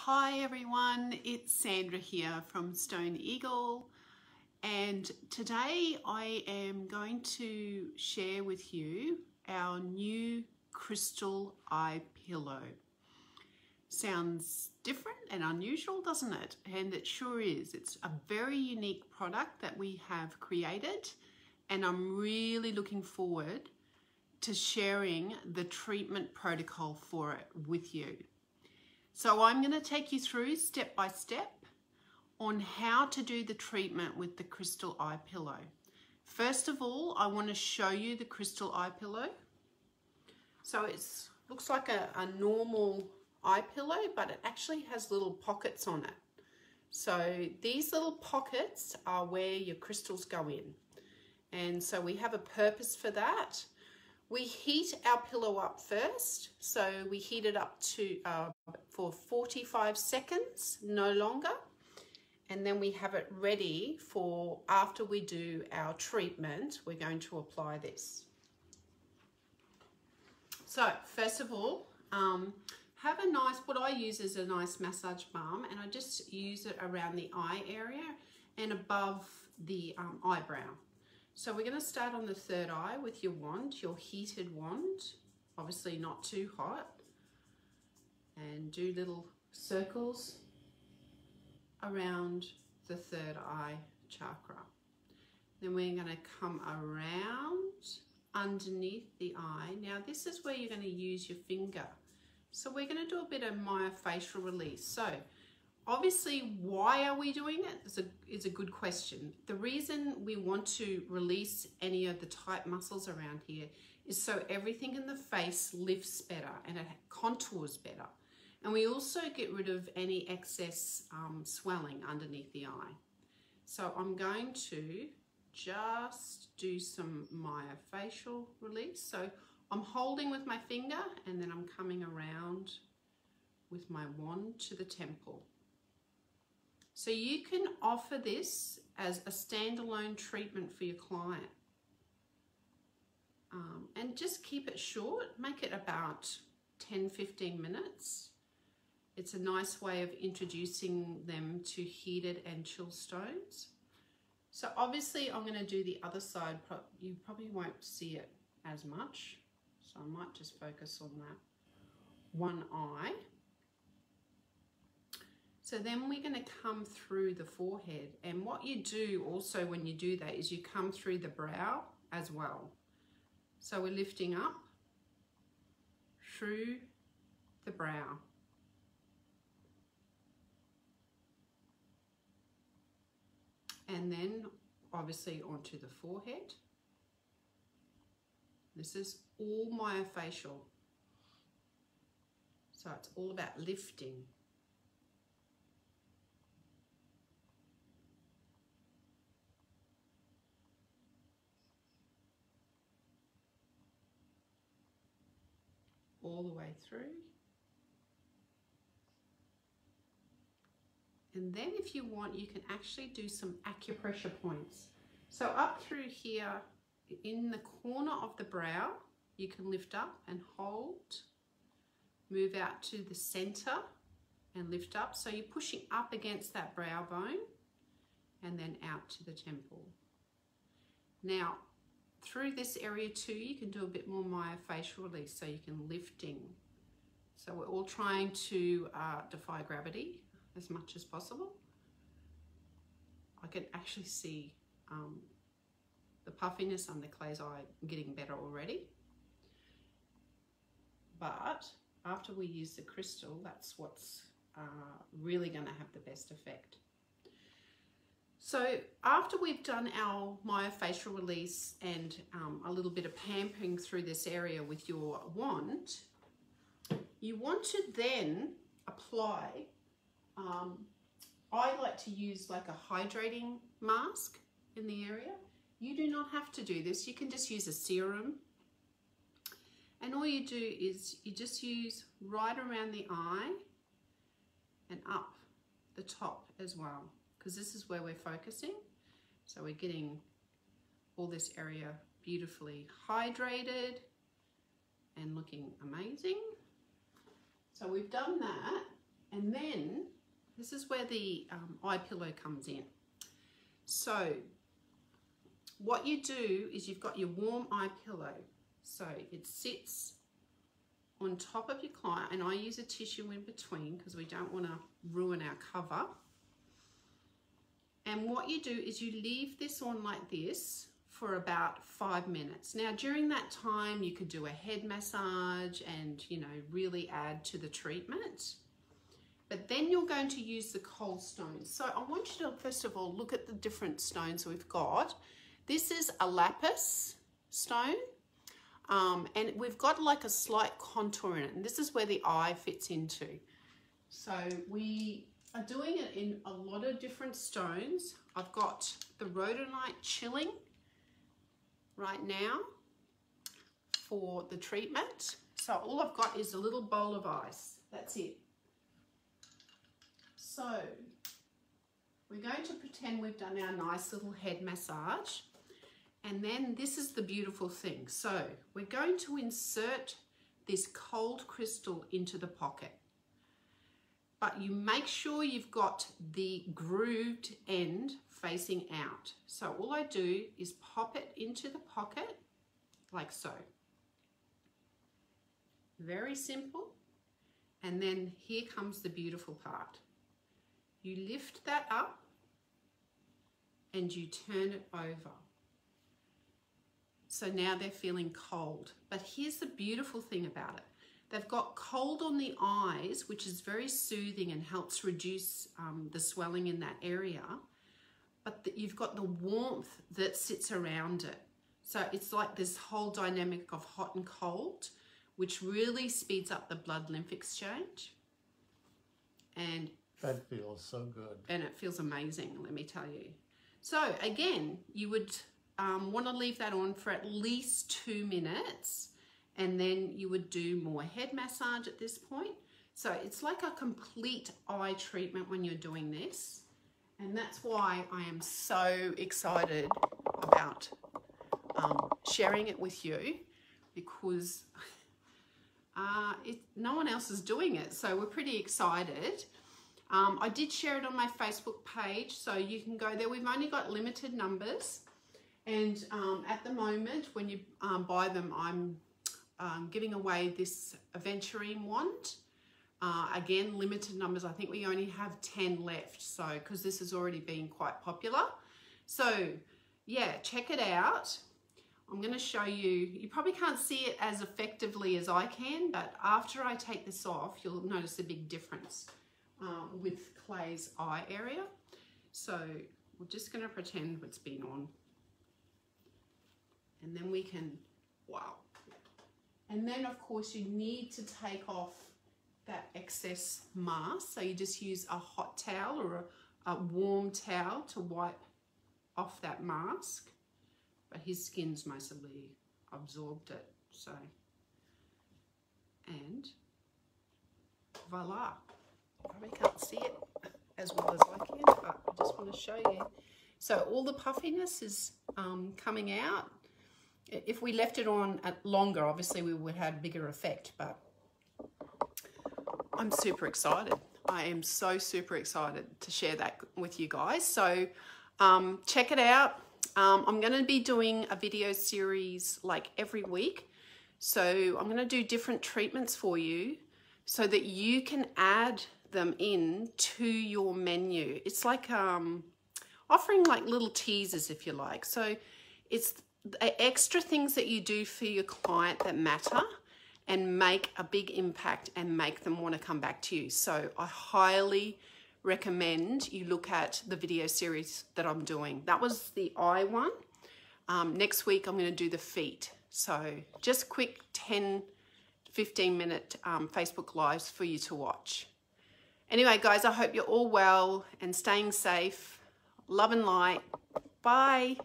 Hi everyone, it's Sandra here from Stone Eagle, and today I am going to share with you our new crystal eye pillow. Sounds different and unusual, doesn't it? And it sure is. It's a very unique product that we have created, and I'm really looking forward to sharing the treatment protocol for it with you. So I'm going to take you through step by step on how to do the treatment with the crystal eye pillow. First of all, I want to show you the crystal eye pillow. So it looks like a normal eye pillow, but it actually has little pockets on it. So these little pockets are where your crystals go in. And so we have a purpose for that. We heat our pillow up first, so we heat it up to for 45 seconds, no longer, and then we have it ready for after we do our treatment. We're going to apply this. So first of all, have a nice, what I use is a nice massage balm, and I just use it around the eye area and above the eyebrow. So we're going to start on the third eye with your wand, your heated wand, obviously not too hot, and do little circles around the third eye chakra. Then we're going to come around underneath the eye. Now this is where you're going to use your finger. So we're going to do a bit of myofascial release. So obviously, why are we doing it is a good question. The reason we want to release any of the tight muscles around here is so everything in the face lifts better and it contours better. And we also get rid of any excess swelling underneath the eye. So I'm going to just do some myofascial release. So I'm holding with my finger and then I'm coming around with my wand to the temple. So you can offer this as a standalone treatment for your client. And just keep it short, make it about 10-15 minutes. It's a nice way of introducing them to heated and chill stones. So obviously I'm going to do the other side. You probably won't see it as much. So I might just focus on that one eye. So then we're going to come through the forehead, and what you do also when you do that is you come through the brow as well. So we're lifting up through the brow. And then obviously onto the forehead. This is all myofascial. So it's all about lifting. All the way through. And then if you want, you can actually do some acupressure points. So up through here in the corner of the brow, you can lift up and hold, move out to the center and lift up. So you're pushing up against that brow bone and then out to the temple. Now, through this area too, you can do a bit more myofascial release, so you can lifting. So we're all trying to defy gravity as much as possible. I can actually see the puffiness under Clay's eye getting better already. But after we use the crystal, that's what's really going to have the best effect. So after we've done our myofascial release and a little bit of pampering through this area with your wand, you want to then apply, I like to use like a hydrating mask in the area. You do not have to do this. You can just use a serum. And all you do is you just use right around the eye and up the top as well, because this is where we're focusing. So we're getting all this area beautifully hydrated and looking amazing. So we've done that. And then this is where the eye pillow comes in. So what you do is you've got your warm eye pillow. So it sits on top of your client, and I use a tissue in between because we don't want to ruin our cover. And what you do is you leave this on like this for about 5 minutes. Now during that time you could do a head massage and, you know, really add to the treatment. But then you're going to use the cold stones. So I want you to first of all look at the different stones we've got. This is a lapis stone, and we've got like a slight contour in it, and this is where the eye fits into. So we are doing it in a lot of different stones. I've got the rhodonite chilling right now for the treatment. So all I've got is a little bowl of ice. That's it. So we're going to pretend we've done our nice little head massage. And then this is the beautiful thing. So we're going to insert this cold crystal into the pocket. But you make sure you've got the grooved end facing out. So all I do is pop it into the pocket like so. Very simple. And then here comes the beautiful part. You lift that up and you turn it over. So now they're feeling cold. But here's the beautiful thing about it. They've got cold on the eyes, which is very soothing and helps reduce the swelling in that area. But you've got the warmth that sits around it. So it's like this whole dynamic of hot and cold, which really speeds up the blood-lymph exchange. And that feels so good. And it feels amazing, let me tell you. So again, you would want to leave that on for at least 2 minutes, and then you would do more head massage at this point. So it's like a complete eye treatment when you're doing this. And that's why I am so excited about sharing it with you, because no one else is doing it. So we're pretty excited. I did share it on my Facebook page, so you can go there. We've only got limited numbers. And at the moment, when you buy them, I'm giving away this aventurine wand. Again, limited numbers. I think we only have 10 left, so because this has already been quite popular. So yeah, check it out. I'm going to show you. You probably can't see it as effectively as I can, but after I take this off, you'll notice a big difference with Clay's eye area. So we're just going to pretend it's been on. And then we can, wow. And then of course you need to take off that excess mask. So you just use a hot towel or a warm towel to wipe off that mask. But his skin's mostly absorbed it, so. And voila. Probably can't see it as well as I can, but I just want to show you. So all the puffiness is coming out. If we left it on longer, obviously we would have a bigger effect, but I'm super excited. I am so super excited to share that with you guys. So check it out. I'm going to be doing a video series like every week. So I'm going to do different treatments for you so that you can add them in to your menu. It's like offering like little teasers, if you like. So it's extra things that you do for your client that matter and make a big impact and make them want to come back to you. So I highly recommend you look at the video series that I'm doing. That was the eye one. Next week I'm going to do the feet. So just quick 10-15 minute Facebook lives for you to watch. Anyway guys, I hope you're all well and staying safe. Love and light. Bye.